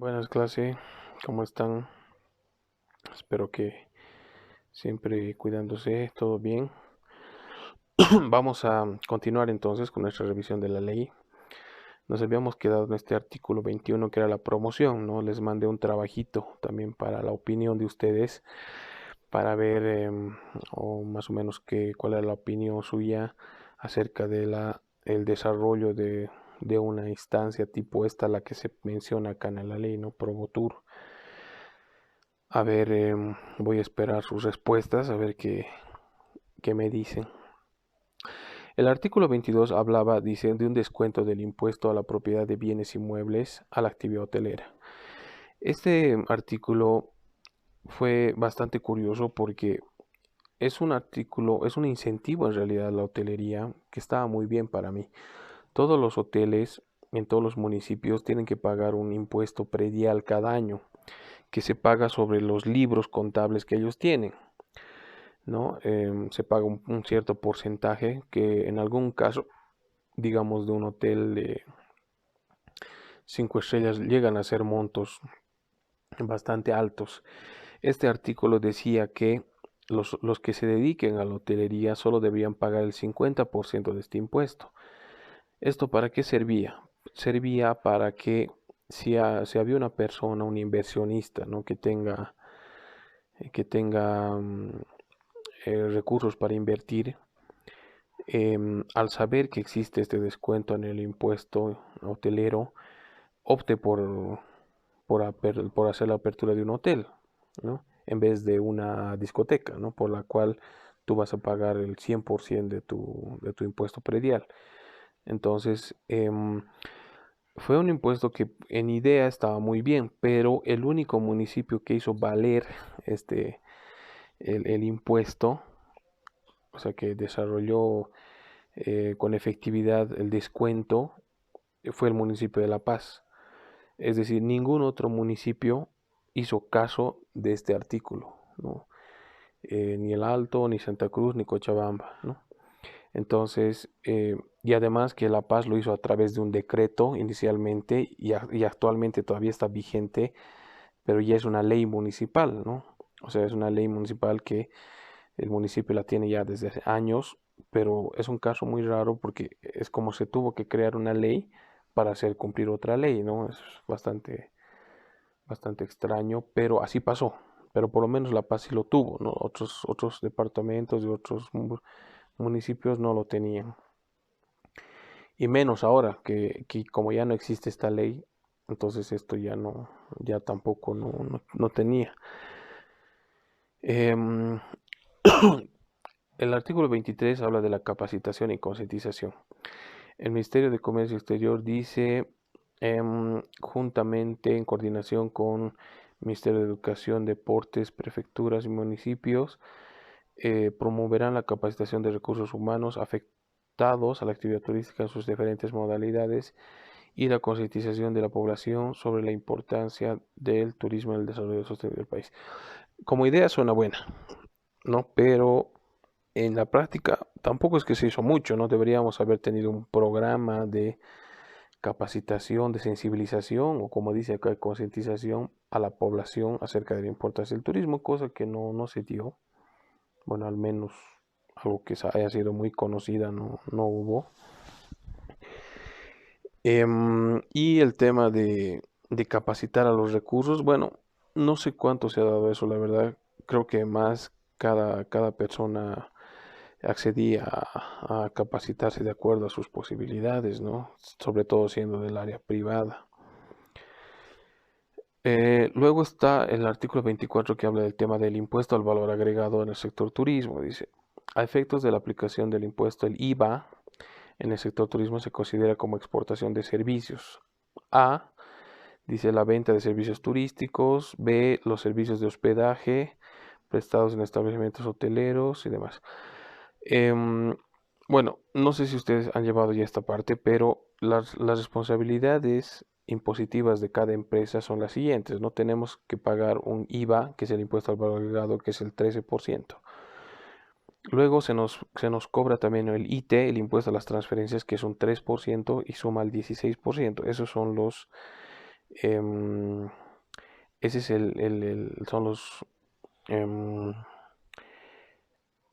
Buenas clase, ¿cómo están? Espero que siempre cuidándose, todo bien. Vamos a continuar entonces con nuestra revisión de la ley. Nos habíamos quedado en este artículo 21 que era la promoción, ¿no? Les mandé un trabajito también para la opinión de ustedes, para ver o más o menos cuál era la opinión suya acerca de el desarrollo de una instancia tipo esta, la que se menciona acá en la ley, ¿no? Promotur. A ver, voy a esperar sus respuestas, a ver qué me dicen. El artículo 22 hablaba, dice, de un descuento del impuesto a la propiedad de bienes inmuebles a la actividad hotelera. Este artículo fue bastante curioso porque es un artículo, es un incentivo en realidad a la hotelería que estaba muy bien para mí. Todos los hoteles en todos los municipios tienen que pagar un impuesto predial cada año que se paga sobre los libros contables que ellos tienen. ¿No? Se paga un cierto porcentaje que en algún caso, digamos, de un hotel de 5 estrellas llegan a ser montos bastante altos. Este artículo decía que los que se dediquen a la hotelería solo deberían pagar el 50% de este impuesto. ¿Esto para qué servía? Servía para que si había una persona, un inversionista, ¿no? que tenga recursos para invertir, al saber que existe este descuento en el impuesto hotelero, opte por hacer la apertura de un hotel, ¿no? En vez de una discoteca, ¿no? Por la cual tú vas a pagar el 100% de tu impuesto predial. Entonces, fue un impuesto que en idea estaba muy bien, pero el único municipio que hizo valer este, el impuesto, o sea, que desarrolló con efectividad el descuento, fue el municipio de La Paz. Es decir, ningún otro municipio hizo caso de este artículo, ¿no? Ni el Alto, ni Santa Cruz, ni Cochabamba, ¿no? Entonces, y además que La Paz lo hizo a través de un decreto inicialmente y actualmente todavía está vigente, pero ya es una ley municipal, ¿no? O sea, es una ley municipal que el municipio la tiene ya desde hace años, pero es un caso muy raro porque es como se tuvo que crear una ley para hacer cumplir otra ley, ¿no? Es bastante extraño, pero así pasó. Pero por lo menos La Paz sí lo tuvo, ¿no? Otros departamentos y otros municipios no lo tenían. Y menos ahora que como ya no existe esta ley, entonces esto ya tampoco no tenía. Em, el artículo 23 habla de la capacitación y concientización. El Ministerio de Comercio Exterior dice, juntamente en coordinación con el Ministerio de Educación, Deportes, prefecturas y municipios, promoverán la capacitación de recursos humanos afectados a la actividad turística en sus diferentes modalidades y la concientización de la población sobre la importancia del turismo en el desarrollo sostenible del país. Como idea suena buena, ¿no? Pero en la práctica tampoco es que se hizo mucho, ¿no? Deberíamos haber tenido un programa de capacitación, de sensibilización o como dice acá, concientización a la población acerca de la importancia del turismo, cosa que no se dio. Bueno, al menos algo que haya sido muy conocida no hubo. Y el tema de capacitar a los recursos, bueno, no sé cuánto se ha dado eso, la verdad. Creo que más cada persona accedía a capacitarse de acuerdo a sus posibilidades, ¿no? Sobre todo siendo del área privada. Luego está el artículo 24 que habla del tema del impuesto al valor agregado en el sector turismo. Dice, a efectos de la aplicación del impuesto, el IVA en el sector turismo se considera como exportación de servicios. A, dice la venta de servicios turísticos. B, los servicios de hospedaje prestados en establecimientos hoteleros y demás. Em, bueno, no sé si ustedes han llevado ya esta parte, pero las responsabilidades impositivas de cada empresa son las siguientes. No tenemos que pagar un IVA, que es el impuesto al valor agregado, que es el 13%. Luego se nos cobra también el IT, el impuesto a las transferencias, que es un 3% y suma al 16%. Esos son Em, ese es son los em,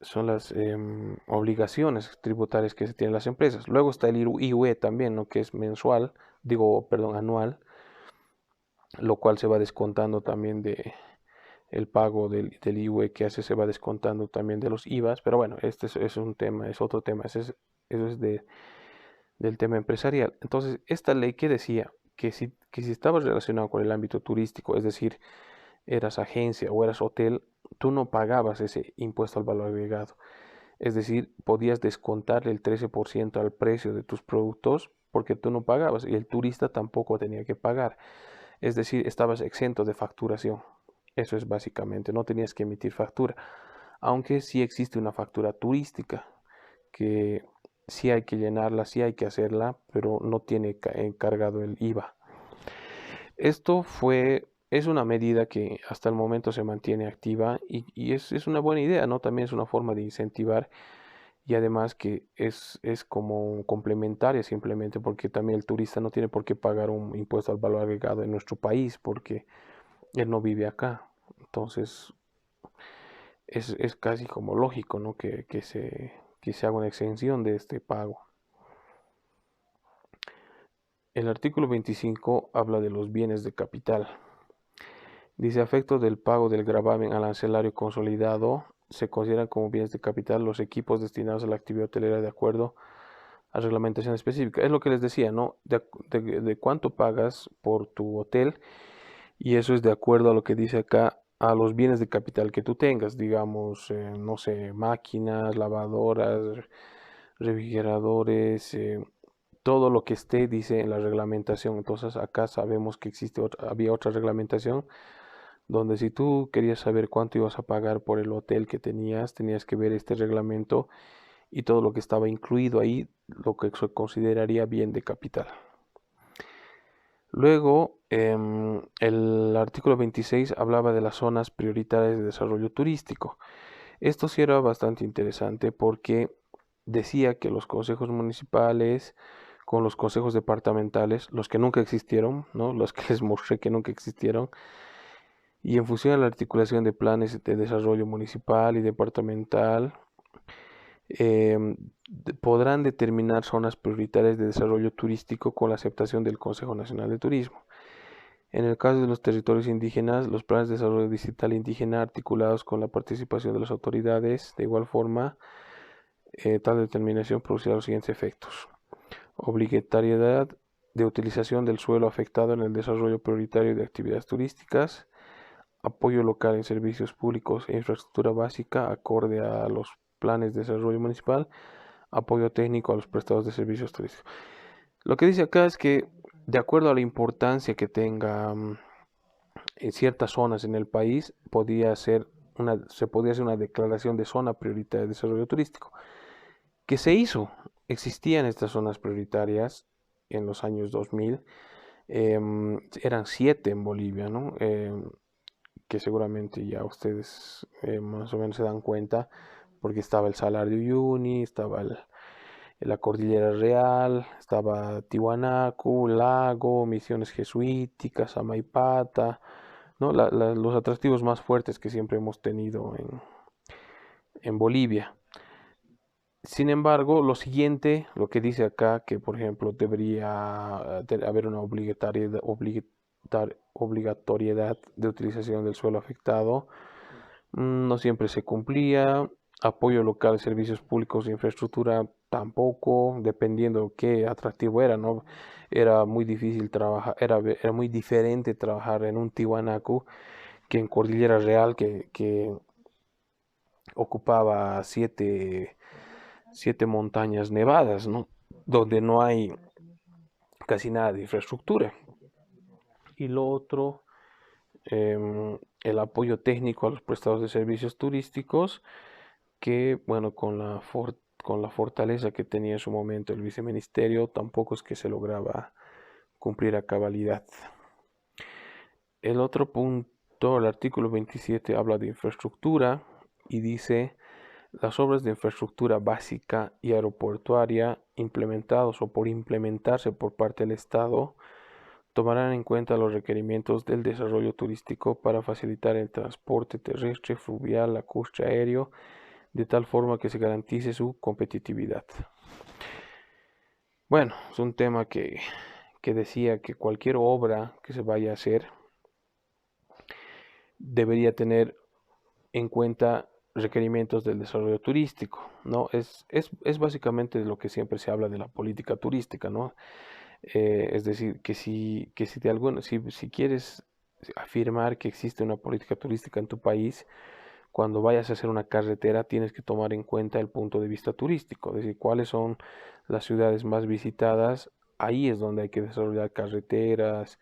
son las obligaciones tributarias que se tienen las empresas. Luego está el IUE también, ¿no? Que es mensual, digo, perdón, anual, lo cual se va descontando también de el pago del IUE que hace, se va descontando también de los IVAs, pero bueno, este es un tema, es otro tema, eso es del tema empresarial. Entonces, esta ley que decía que si estabas relacionado con el ámbito turístico, es decir, eras agencia o eras hotel, tú no pagabas ese impuesto al valor agregado. Es decir, podías descontarle el 13% al precio de tus productos porque tú no pagabas y el turista tampoco tenía que pagar. Es decir, estabas exento de facturación. Eso es básicamente, no tenías que emitir factura. Aunque sí existe una factura turística que sí hay que llenarla, sí hay que hacerla, pero no tiene encargado el IVA. Es una medida que hasta el momento se mantiene activa y es una buena idea, ¿no? También es una forma de incentivar y además que es como complementaria simplemente porque también el turista no tiene por qué pagar un impuesto al valor agregado en nuestro país porque él no vive acá. Entonces es casi como lógico, ¿no? Que se haga una exención de este pago. El artículo 25 habla de los bienes de capital. Dice, a efectos del pago del gravamen arancelario consolidado, se consideran como bienes de capital los equipos destinados a la actividad hotelera de acuerdo a reglamentación específica. Es lo que les decía, ¿no? De cuánto pagas por tu hotel y eso es de acuerdo a lo que dice acá, a los bienes de capital que tú tengas, digamos, no sé, máquinas, lavadoras, refrigeradores, todo lo que esté, dice en la reglamentación. Entonces acá sabemos que había otra reglamentación donde si tú querías saber cuánto ibas a pagar por el hotel que tenías, tenías que ver este reglamento y todo lo que estaba incluido ahí, lo que se consideraría bien de capital. Luego, el artículo 26 hablaba de las zonas prioritarias de desarrollo turístico. Esto sí era bastante interesante porque decía que los consejos municipales con los consejos departamentales, los que nunca existieron, ¿no? Los que les mostré que nunca existieron, y en función de la articulación de planes de desarrollo municipal y departamental, podrán determinar zonas prioritarias de desarrollo turístico con la aceptación del Consejo Nacional de Turismo. En el caso de los territorios indígenas, los planes de desarrollo digital indígena articulados con la participación de las autoridades, de igual forma, tal determinación producirá los siguientes efectos. Obligatoriedad de utilización del suelo afectado en el desarrollo prioritario de actividades turísticas, apoyo local en servicios públicos e infraestructura básica acorde a los planes de desarrollo municipal, apoyo técnico a los prestadores de servicios turísticos. Lo que dice acá es que de acuerdo a la importancia que tenga en ciertas zonas en el país, se podía hacer una declaración de zona prioritaria de desarrollo turístico. ¿Qué se hizo? Existían estas zonas prioritarias en los años 2000, eran 7 en Bolivia, ¿no? Que seguramente ya ustedes más o menos se dan cuenta, porque estaba el Salar de Uyuni, estaba la Cordillera Real, estaba Tiwanaku, Lago, Misiones Jesuíticas, Amaipata, ¿no? Los atractivos más fuertes que siempre hemos tenido en Bolivia. Sin embargo, lo siguiente, lo que dice acá, que por ejemplo debería haber una obligatoriedad de utilización del suelo afectado, no siempre se cumplía. Apoyo local, servicios públicos e infraestructura tampoco, dependiendo qué atractivo era, ¿no? Era muy difícil trabajar, era muy diferente trabajar en un Tiwanaku que en Cordillera Real, que ocupaba siete montañas nevadas, ¿no? Donde no hay casi nada de infraestructura. Y lo otro, el apoyo técnico a los prestadores de servicios turísticos, que, bueno, con la fortaleza que tenía en su momento el viceministerio, tampoco es que se lograba cumplir a cabalidad. El otro punto, el artículo 27, habla de infraestructura y dice las obras de infraestructura básica y aeroportuaria implementados o por implementarse por parte del Estado tomarán en cuenta los requerimientos del desarrollo turístico para facilitar el transporte terrestre, fluvial, lacustre, aéreo, de tal forma que se garantice su competitividad. Bueno, es un tema que decía que cualquier obra que se vaya a hacer debería tener en cuenta requerimientos del desarrollo turístico, ¿no? Es básicamente de lo que siempre se habla de la política turística, ¿no? Es decir, si quieres afirmar que existe una política turística en tu país, cuando vayas a hacer una carretera tienes que tomar en cuenta el punto de vista turístico, es decir, cuáles son las ciudades más visitadas, ahí es donde hay que desarrollar carreteras,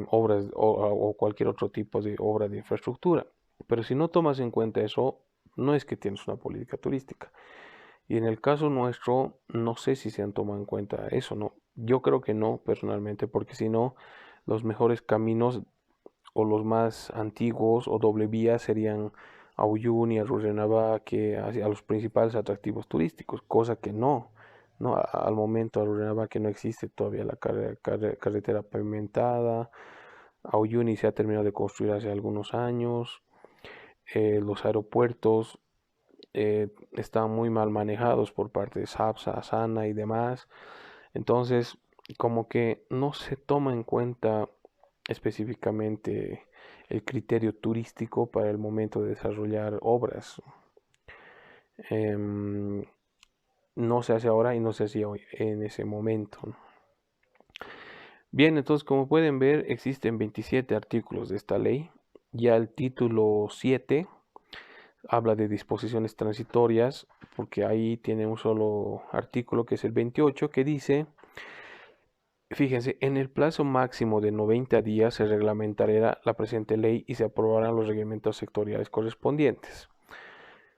obras o cualquier otro tipo de obra de infraestructura. Pero si no tomas en cuenta eso, no es que tienes una política turística. Y en el caso nuestro, no sé si se han tomado en cuenta eso, ¿no? Yo creo que no, personalmente, porque si no, los mejores caminos o los más antiguos o doble vía serían a Uyuni, a Rurrenabaque, que a los principales atractivos turísticos, cosa que no. No, al momento a Rurrenabaque no existe todavía la carretera pavimentada. A Uyuni se ha terminado de construir hace algunos años. Los aeropuertos están muy mal manejados por parte de SAPSA, ASANA y demás. Entonces, como que no se toma en cuenta específicamente el criterio turístico para el momento de desarrollar obras. Em, no se hace ahora y no se hacía hoy en ese momento. Bien, entonces como pueden ver existen 27 artículos de esta ley. Ya el título 7 habla de disposiciones transitorias, porque ahí tiene un solo artículo que es el 28 que dice, fíjense, en el plazo máximo de 90 días se reglamentará la presente ley y se aprobarán los reglamentos sectoriales correspondientes.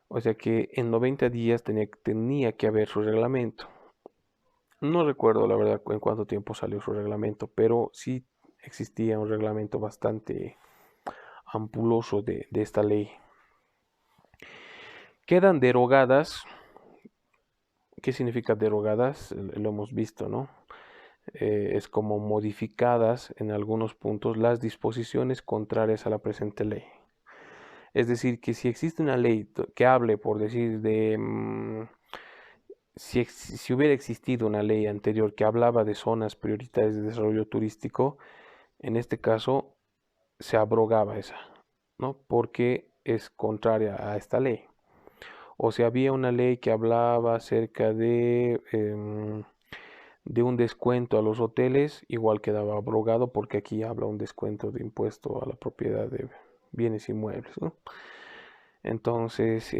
O sea que en 90 días tenía que haber su reglamento. No recuerdo la verdad en cuánto tiempo salió su reglamento, pero sí existía un reglamento bastante ampuloso de esta ley. Quedan derogadas. ¿Qué significa derogadas? Lo hemos visto, ¿no? Es como modificadas en algunos puntos las disposiciones contrarias a la presente ley. Es decir, que si existe una ley que hable, por decir, si hubiera existido una ley anterior que hablaba de zonas prioritarias de desarrollo turístico, en este caso se abrogaba esa, ¿no? Porque es contraria a esta ley. O si había una ley que hablaba acerca de un descuento a los hoteles, igual quedaba abrogado porque aquí habla un descuento de impuesto a la propiedad de bienes inmuebles, ¿no? Entonces,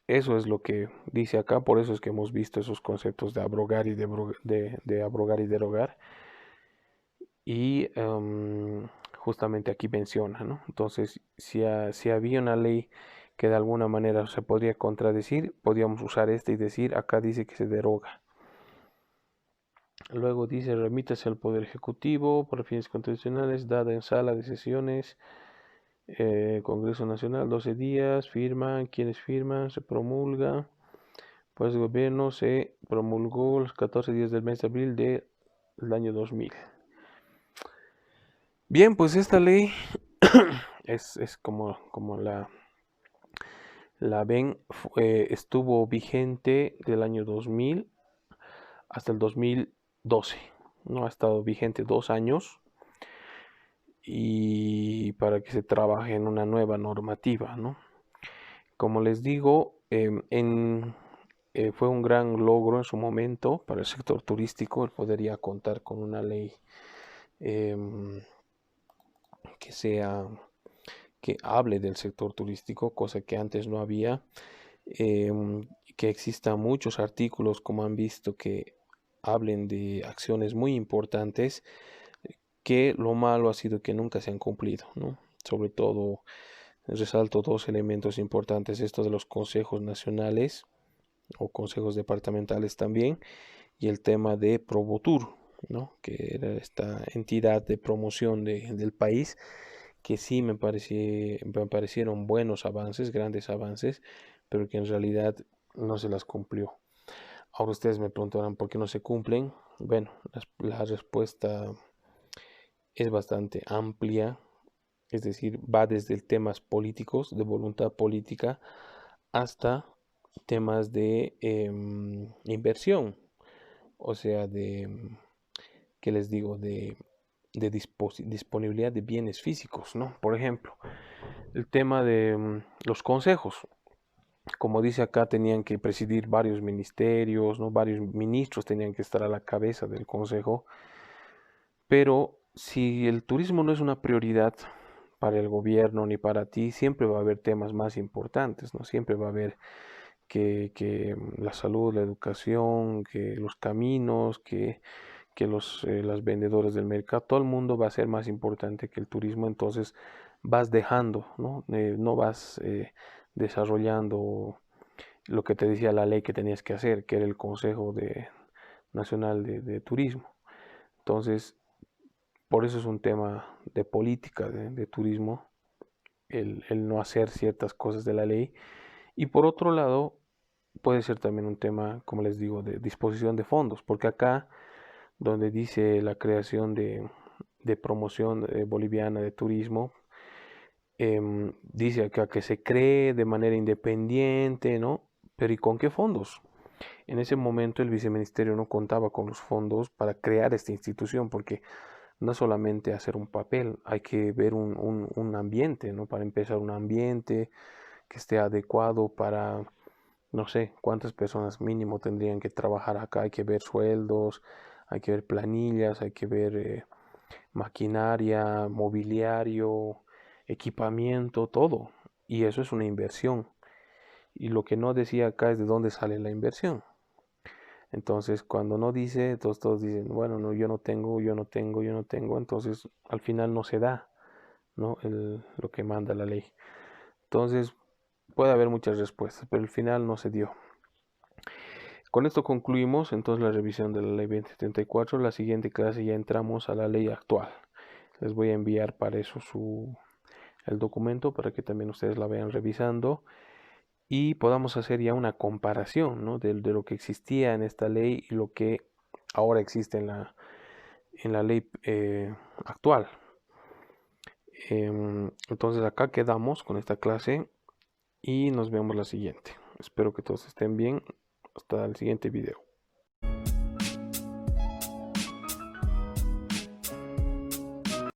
eso es lo que dice acá, por eso es que hemos visto esos conceptos de abrogar y de abrogar y derogar. Y justamente aquí menciona, ¿no? Entonces, si había una ley que de alguna manera se podría contradecir, podríamos usar esta y decir, acá dice que se deroga. Luego dice, remítase al Poder Ejecutivo por fines constitucionales, dada en sala de sesiones, Congreso Nacional, 12 días, firman, quienes firman, se promulga, pues el gobierno se promulgó los 14 días del mes de abril del año 2000. Bien, pues esta ley es como la ven, estuvo vigente del año 2000 hasta el 2012, ¿no? Ha estado vigente 2 años y para que se trabaje en una nueva normativa, ¿no? Como les digo, fue un gran logro en su momento para el sector turístico el poder ya contar con una ley em, que sea que hable del sector turístico, cosa que antes no había, que existan muchos artículos, como han visto, que hablen de acciones muy importantes, que lo malo ha sido que nunca se han cumplido, ¿no? Sobre todo resalto dos elementos importantes, esto de los consejos nacionales o consejos departamentales también, y el tema de Probotur, ¿no? Que era esta entidad de promoción del país, que sí me parecieron buenos avances, grandes avances, pero que en realidad no se las cumplió. Ahora ustedes me preguntarán por qué no se cumplen. Bueno, la respuesta es bastante amplia, es decir, va desde temas políticos, de voluntad política, hasta temas de inversión, o sea, ¿qué les digo? De disponibilidad de bienes físicos, ¿no? Por ejemplo, el tema de los consejos. Como dice acá, tenían que presidir varios ministerios, ¿no? Varios ministros tenían que estar a la cabeza del consejo, pero si el turismo no es una prioridad para el gobierno ni para ti, siempre va a haber temas más importantes, ¿no? Siempre va a haber que la salud, la educación, que los caminos, que las vendedoras del mercado, todo el mundo va a ser más importante que el turismo, entonces vas dejando, ¿no? No vas desarrollando lo que te decía la ley que tenías que hacer, que era el Consejo Nacional de Turismo. Entonces, por eso es un tema de política de turismo, el no hacer ciertas cosas de la ley. Y por otro lado, puede ser también un tema, como les digo, de disposición de fondos, porque acá, donde dice la creación de promoción boliviana de turismo, dice acá que se cree de manera independiente, ¿no? Pero ¿y con qué fondos? En ese momento el viceministerio no contaba con los fondos para crear esta institución, porque no solamente hacer un papel, hay que ver un ambiente, ¿no? Para empezar, un ambiente que esté adecuado para, no sé, cuántas personas mínimo tendrían que trabajar acá, hay que ver sueldos, hay que ver planillas, hay que ver maquinaria, mobiliario, equipamiento, todo. Y eso es una inversión. Y lo que no decía acá es de dónde sale la inversión. Entonces, cuando no dice, todos dicen, bueno, no, yo no tengo, yo no tengo, yo no tengo. Entonces, al final no se da, ¿no? Lo que manda la ley. Entonces, puede haber muchas respuestas, pero al final no se dio. Con esto concluimos entonces la revisión de la ley 2074. La siguiente clase ya entramos a la ley actual. Les voy a enviar para eso el documento para que también ustedes la vayan revisando y podamos hacer ya una comparación, ¿no? de lo que existía en esta ley y lo que ahora existe en la ley actual. Entonces acá quedamos con esta clase y nos vemos la siguiente. Espero que todos estén bien. Hasta el siguiente video.